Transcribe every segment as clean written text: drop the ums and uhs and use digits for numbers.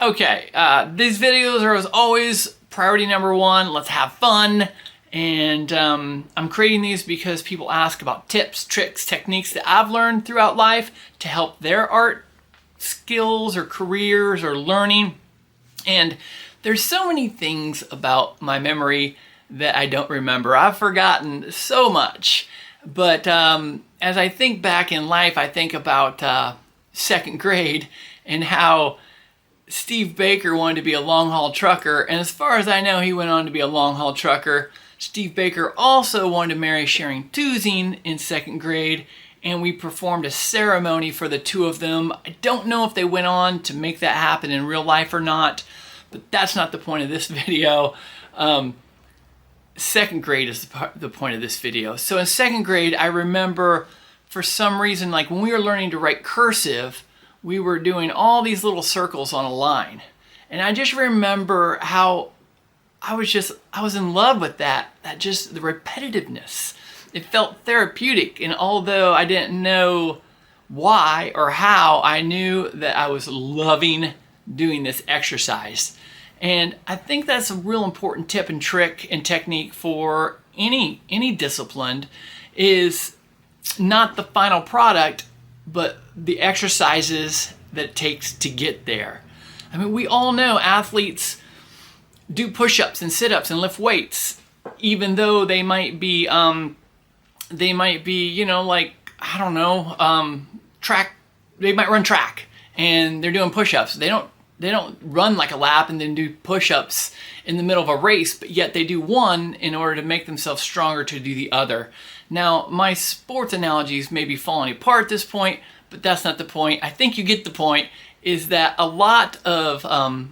Okay, these videos are as always priority number one. Let's have fun. And I'm creating these because people ask about tips, tricks, techniques that I've learned throughout life to help their art skills or careers or learning. And there's so many things about my memory that I don't remember. I've forgotten so much. But as I think back in life, I think about second grade and how Steve Baker wanted to be a long-haul trucker. And as far as I know, he went on to be a long-haul trucker. Steve Baker also wanted to marry Sharon Tuzing in second grade, and we performed a ceremony for the two of them. I don't know if they went on to make that happen in real life or not, but that's not the point of this video. Second grade is the point of this video. So in second grade, I remember for some reason, like when we were learning to write cursive, we were doing all these little circles on a line. And I just remember how I was in love with that just the repetitiveness. It felt therapeutic, and although I didn't know why or how, I knew that I was loving doing this exercise. And I think that's a real important tip and trick and technique for any discipline, is not the final product, but the exercises that it takes to get there. I mean, we all know athletes do push-ups and sit-ups and lift weights, even though they might be, you know, like, I don't know, track. They might run track and they're doing push-ups. They don't run like a lap and then do push-ups in the middle of a race, but yet they do one in order to make themselves stronger to do the other. Now, my sports analogies may be falling apart at this point, but that's not the point. I think you get the point, is that a lot of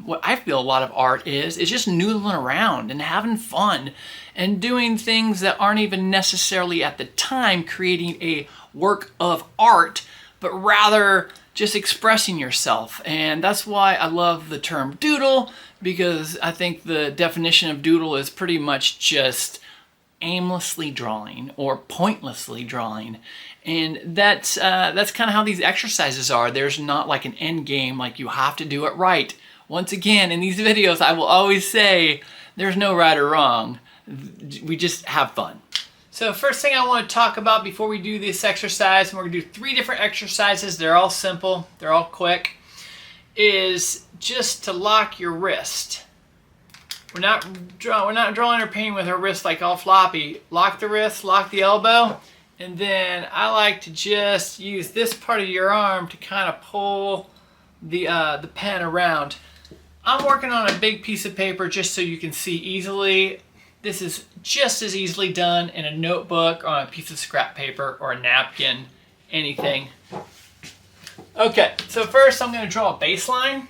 what I feel a lot of art is just noodling around and having fun and doing things that aren't even necessarily at the time creating a work of art, but rather just expressing yourself. And that's why I love the term doodle, because I think the definition of doodle is pretty much just aimlessly drawing or pointlessly drawing. And that's kind of how these exercises are. There's not like an end game, like you have to do it right. Once again, in these videos, I will always say there's no right or wrong. We just have fun. So first thing I want to talk about before we do this exercise, and we're going to do 3 different exercises, they're all simple, they're all quick, is just to lock your wrist. We're not drawing or painting with our wrist like all floppy. Lock the wrist, lock the elbow, and then I like to just use this part of your arm to kind of pull the pen around. I'm working on a big piece of paper just so you can see easily. This is just as easily done in a notebook, on a piece of scrap paper, or a napkin, anything. Okay, so first I'm going to draw a baseline.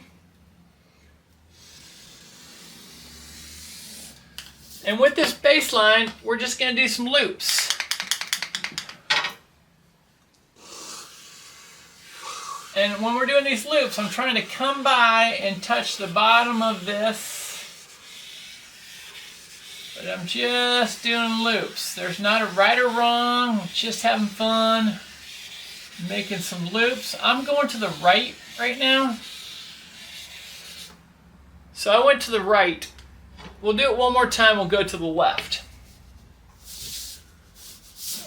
And with this baseline, we're just going to do some loops. And when we're doing these loops, I'm trying to come by and touch the bottom of this. But I'm just doing loops. There's not a right or wrong, just having fun, making some loops. I'm going to the right now. So I went to the right. We'll do it one more time, we'll go to the left.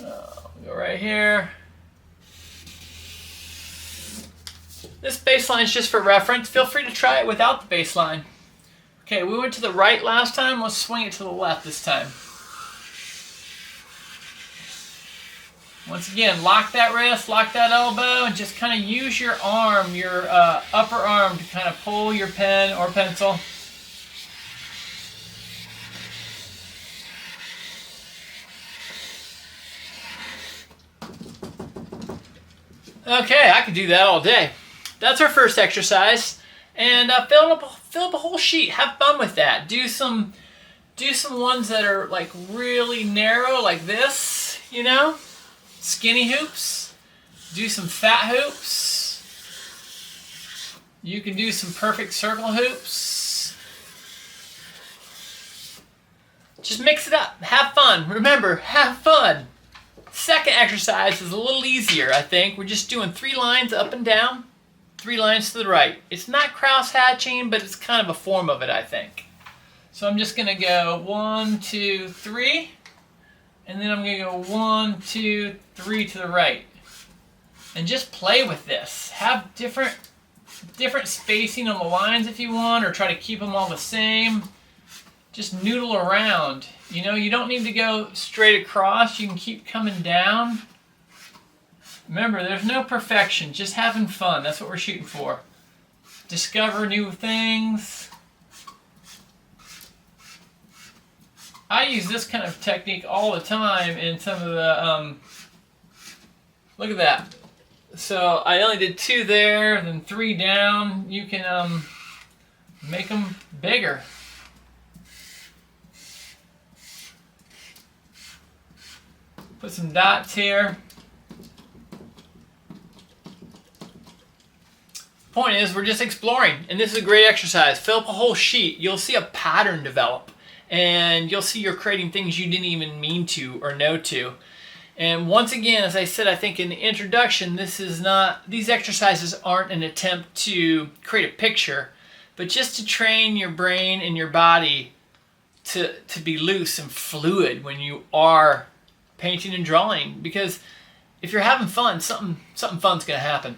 Go right here. This baseline is just for reference. Feel free to try it without the baseline. Okay, we went to the right last time, let's swing it to the left this time. Once again, lock that wrist, lock that elbow, and just kind of use your arm, your upper arm, to kind of pull your pen or pencil. Okay, I could do that all day. That's our first exercise, and fill up a whole sheet. Have fun with that. Do some ones that are like really narrow, like this. You know, skinny hoops. Do some fat hoops. You can do some perfect circle hoops. Just mix it up. Have fun. Remember, have fun. Second exercise is a little easier, I think. We're just doing 3 lines up and down. 3 lines to the right. It's not cross hatching, but it's kind of a form of it, I think. So I'm just gonna go 1, 2, 3, and then I'm gonna go 1, 2, 3 to the right. And just play with this. Have different spacing on the lines if you want, or try to keep them all the same. Just noodle around. You know, you don't need to go straight across. You can keep coming down. Remember, there's no perfection, just having fun. That's what we're shooting for. Discover new things. I use this kind of technique all the time in some of the, look at that. So I only did 2 there, then 3 down. You can make them bigger. Put some dots here. Point is, we're just exploring, and this is a great exercise. Fill up a whole sheet. You'll see a pattern develop, and you'll see you're creating things you didn't even mean to or know to. And once again, as I said, I think in the introduction, these exercises aren't an attempt to create a picture, but just to train your brain and your body to be loose and fluid when you are painting and drawing. Because if you're having fun, something fun's gonna happen.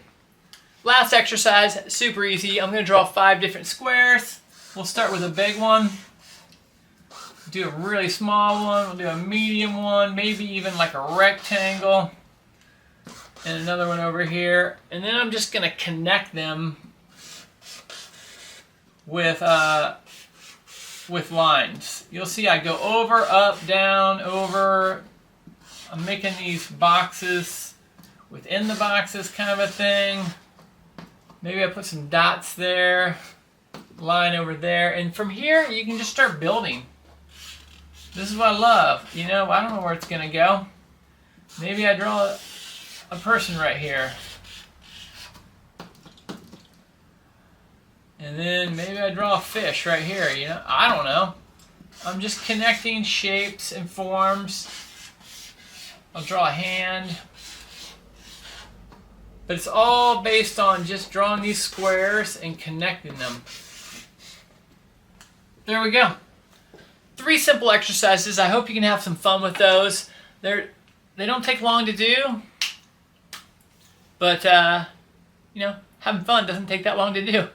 Last exercise, super easy. I'm going to draw 5 different squares. We'll start with a big one. Do a really small one. We'll do a medium one, maybe even like a rectangle. And another one over here. And then I'm just going to connect them with lines. You'll see I go over, up, down, over. I'm making these boxes within the boxes kind of a thing. Maybe I put some dots there, line over there, and from here you can just start building. This is what I love. You know, I don't know where it's gonna go. Maybe I draw a person right here. And then maybe I draw a fish right here, you know? I don't know. I'm just connecting shapes and forms. I'll draw a hand. But it's all based on just drawing these squares and connecting them. There we go. 3 simple exercises. I hope you can have some fun with those. They don't take long to do, but you know, having fun doesn't take that long to do.